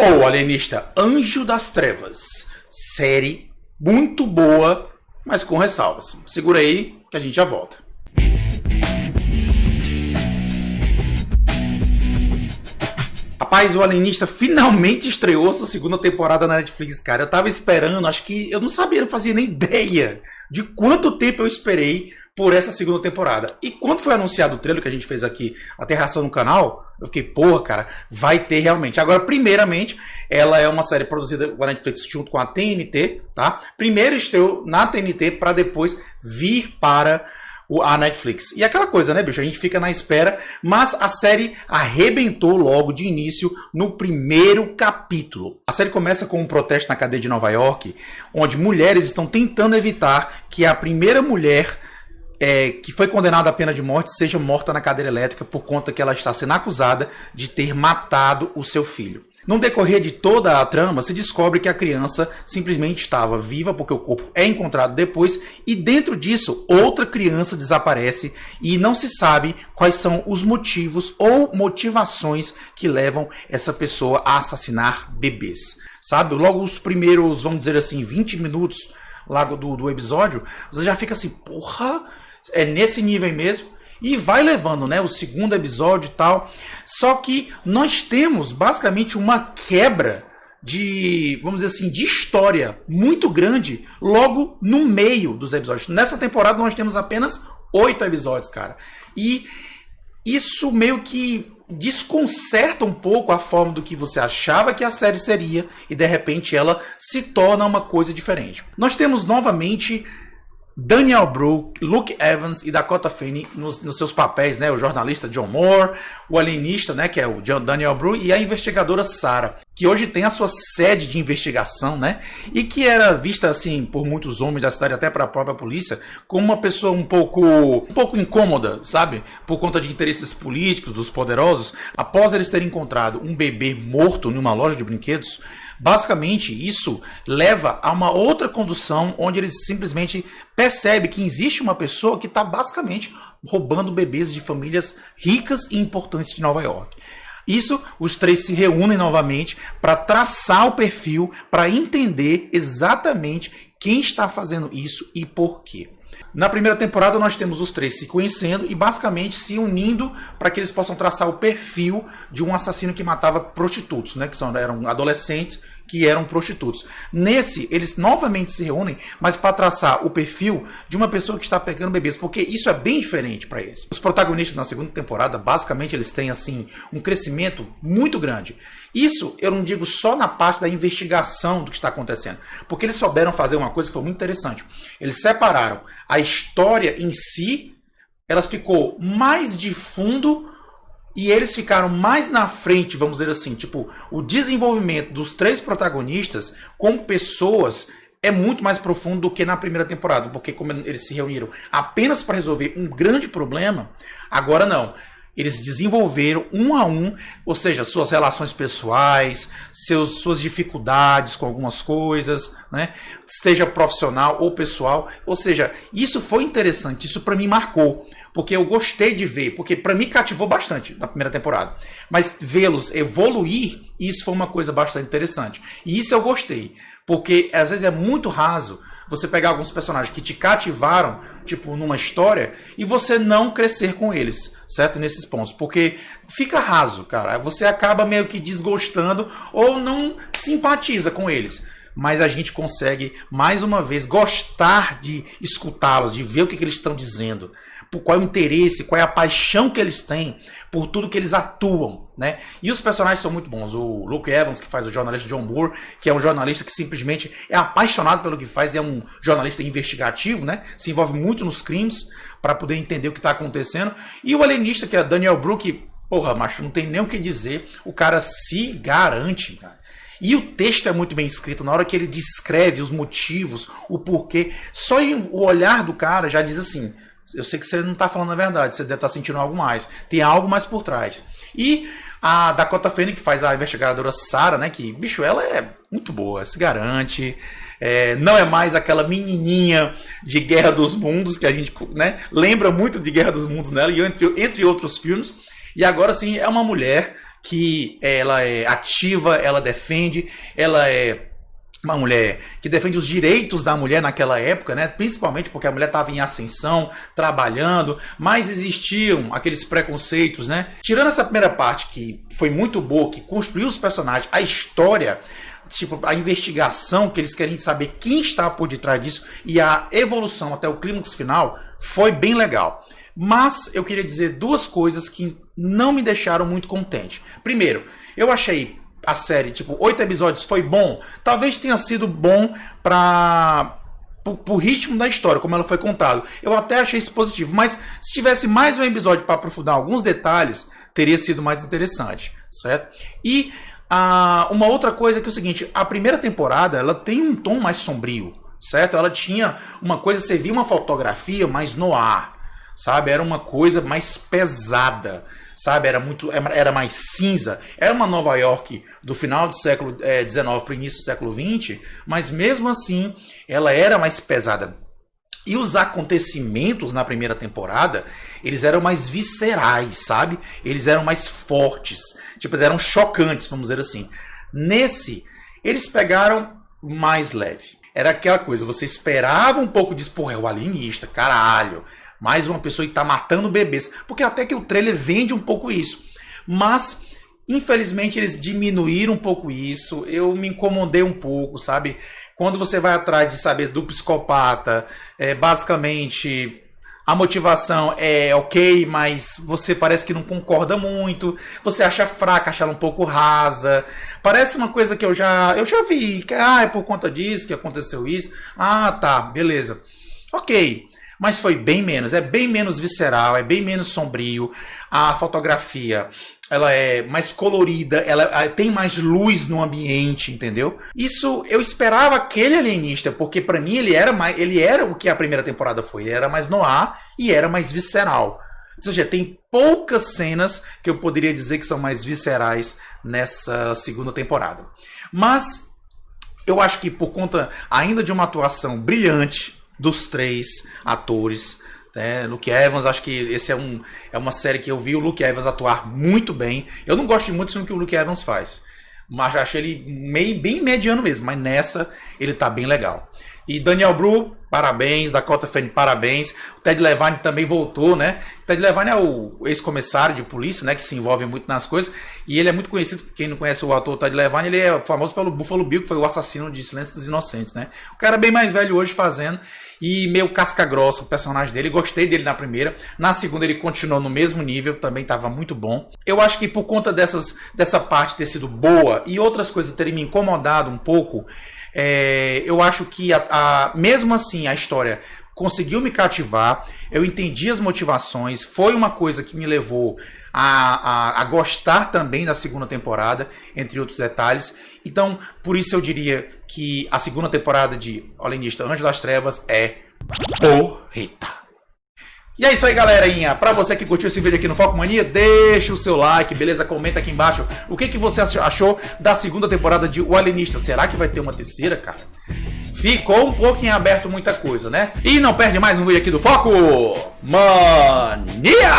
O Alienista Anjo das Trevas. Série muito boa, mas com ressalvas. Segura aí que a gente já volta. Rapaz, o Alienista finalmente estreou sua segunda temporada na Netflix, cara. Eu tava esperando, acho que eu não sabia, não fazia nem ideia de quanto tempo eu esperei por essa segunda temporada. E quando foi anunciado o trailer que a gente fez aqui, a reação no canal, eu fiquei, porra, cara, vai ter realmente. Agora, primeiramente, ela é uma série produzida com a Netflix junto com a TNT, tá? Primeiro estreou na TNT para depois vir para a Netflix. E aquela coisa, né, bicho? A gente fica na espera, mas a série arrebentou logo de início no primeiro capítulo. A série começa com um protesto na cadeia de Nova York, onde mulheres estão tentando evitar que a primeira mulher que foi condenada à pena de morte seja morta na cadeira elétrica por conta que ela está sendo acusada de ter matado o seu filho. No decorrer de toda a trama, se descobre que a criança simplesmente estava viva, porque o corpo é encontrado depois, e dentro disso, outra criança desaparece e não se sabe quais são os motivos ou motivações que levam essa pessoa a assassinar bebês. Sabe? Logo os primeiros, vamos dizer assim, 20 minutos lá do episódio, você já fica assim, porra, é nesse nível mesmo? E vai levando, né, o segundo episódio e tal. Só que nós temos basicamente uma quebra de, vamos dizer assim, de história muito grande logo no meio dos episódios. Nessa temporada nós temos apenas 8 episódios, cara. E isso meio que desconcerta um pouco a forma do que você achava que a série seria e de repente ela se torna uma coisa diferente. Nós temos novamente Daniel Bru, Luke Evans e Dakota Fanning nos seus papéis, né? O jornalista John Moore, o alienista, né? Que é o Daniel Bru, e a investigadora Sarah, que hoje tem a sua sede de investigação, né? E que era vista assim por muitos homens da cidade, até para a própria polícia, como uma pessoa um pouco incômoda, sabe? Por conta de interesses políticos dos poderosos. Após eles terem encontrado um bebê morto numa loja de brinquedos, basicamente, isso leva a uma outra condução onde eles simplesmente percebem que existe uma pessoa que está basicamente roubando bebês de famílias ricas e importantes de Nova York. Isso, os três se reúnem novamente para traçar o perfil, para entender exatamente quem está fazendo isso e por quê. Na primeira temporada nós temos os três se conhecendo e basicamente se unindo para que eles possam traçar o perfil de um assassino que matava prostitutos, né? Que eram adolescentes que eram prostitutos. Nesse, eles novamente se reúnem, mas para traçar o perfil de uma pessoa que está pegando bebês, porque isso é bem diferente para eles. Os protagonistas na segunda temporada, basicamente, eles têm assim um crescimento muito grande. Isso eu não digo só na parte da investigação do que está acontecendo, porque eles souberam fazer uma coisa que foi muito interessante. Eles separaram a história em si, ela ficou mais de fundo e eles ficaram mais na frente, vamos dizer assim, tipo, o desenvolvimento dos três protagonistas como pessoas é muito mais profundo do que na primeira temporada, porque como eles se reuniram apenas para resolver um grande problema, agora não. Eles desenvolveram um a um, ou seja, suas relações pessoais, suas dificuldades com algumas coisas, né? Seja profissional ou pessoal. Ou seja, isso foi interessante, isso para mim marcou, porque eu gostei de ver, porque para mim cativou bastante na primeira temporada. Mas vê-los evoluir, isso foi uma coisa bastante interessante. E isso eu gostei, porque às vezes é muito raso você pegar alguns personagens que te cativaram, tipo, numa história, e você não crescer com eles, certo? Nesses pontos. Porque fica raso, cara. Você acaba meio que desgostando ou não simpatiza com eles. Mas a gente consegue, mais uma vez, gostar de escutá-los, de ver o que eles estão dizendo, por qual é o interesse, qual é a paixão que eles têm por tudo que eles atuam, né? E os personagens são muito bons. O Luke Evans, que faz o jornalista John Moore, que é um jornalista que simplesmente é apaixonado pelo que faz, é um jornalista investigativo, né? Se envolve muito nos crimes para poder entender o que está acontecendo. E o alienista, que é Daniel Bru, que, porra, macho, não tem nem o que dizer. O cara se garante, cara. E o texto é muito bem escrito, na hora que ele descreve os motivos, o porquê. Só o olhar do cara já diz assim: eu sei que você não está falando a verdade, você deve estar sentindo algo mais. Tem algo mais por trás. E a Dakota Fanning, que faz a investigadora Sarah, né? Que, bicho, ela é muito boa, se garante. Não é mais aquela menininha de Guerra dos Mundos, que a gente, né, lembra muito de Guerra dos Mundos nela, e entre outros filmes. E agora sim é uma mulher que ela é ativa, ela defende, ela é uma mulher que defende os direitos da mulher naquela época, né? Principalmente porque a mulher estava em ascensão, trabalhando, mas existiam aqueles preconceitos, né? Tirando essa primeira parte que foi muito boa, que construiu os personagens, a história, tipo, a investigação, que eles querem saber quem está por detrás disso, e a evolução até o clímax final, foi bem legal. Mas eu queria dizer duas coisas que não me deixaram muito contente. Primeiro, eu achei a série, tipo, 8 episódios foi bom. Talvez tenha sido bom pro ritmo da história, como ela foi contada. Eu até achei isso positivo, mas se tivesse mais um episódio para aprofundar alguns detalhes, teria sido mais interessante, certo? E uma outra coisa que é o seguinte, a primeira temporada, ela tem um tom mais sombrio, certo? Ela tinha uma coisa, você via uma fotografia mais no ar, sabe? Era uma coisa mais pesada, sabe? Era mais cinza. Era uma Nova York do final do século XIX para o início do século XX, mas mesmo assim ela era mais pesada. E os acontecimentos na primeira temporada, eles eram mais viscerais, sabe? Eles eram mais fortes. Tipo, eles eram chocantes, vamos dizer assim. Nesse, eles pegaram mais leve. Era aquela coisa, você esperava um pouco disso, porra, é o alienista, caralho. Mais uma pessoa que tá matando bebês. Porque até que o trailer vende um pouco isso. Mas, infelizmente, eles diminuíram um pouco isso. Eu me incomodei um pouco, sabe? Quando você vai atrás de saber do psicopata, basicamente a motivação é ok, mas você parece que não concorda muito. Você acha fraca, acha ela um pouco rasa. Parece uma coisa que eu já vi. Que, é por conta disso que aconteceu isso. Ah, tá, beleza. Ok. Mas foi bem menos, é bem menos visceral, é bem menos sombrio. A fotografia, ela é mais colorida, ela tem mais luz no ambiente, entendeu? Isso, eu esperava aquele alienista, porque pra mim ele era o que a primeira temporada foi. Ele era mais noir e era mais visceral. Ou seja, tem poucas cenas que eu poderia dizer que são mais viscerais nessa segunda temporada. Mas eu acho que por conta ainda de uma atuação brilhante dos 3 atores, né? Luke Evans, acho que esse é uma série que eu vi o Luke Evans atuar muito bem. Eu não gosto muito do que o Luke Evans faz, mas achei ele bem mediano mesmo, mas nessa ele tá bem legal. E Daniel Bru, parabéns. Dakota Fanning, parabéns. O Ted Levine também voltou, né? O Ted Levine é o ex-comissário de polícia, né? Que se envolve muito nas coisas. E ele é muito conhecido, quem não conhece o ator Ted Levine, ele é famoso pelo Buffalo Bill, que foi o assassino de Silêncio dos Inocentes, né? O cara bem mais velho hoje fazendo. E meio casca grossa o personagem dele. Gostei dele na primeira. Na segunda ele continuou no mesmo nível. Também estava muito bom. Eu acho que por conta dessa parte ter sido boa e outras coisas terem me incomodado um pouco, eu acho que mesmo assim a história conseguiu me cativar. Eu entendi as motivações. Foi uma coisa que me levou a gostar também da segunda temporada, entre outros detalhes. Então, por isso eu diria que a segunda temporada de O Alienista Anjo das Trevas é porreta. E é isso aí, galerinha. Pra você que curtiu esse vídeo aqui no Foco Mania, deixa o seu like, beleza? Comenta aqui embaixo o que você achou da segunda temporada de O Alienista. Será que vai ter uma terceira, cara? Ficou um pouco em aberto muita coisa, né? E não perde mais um vídeo aqui do Foco Mania!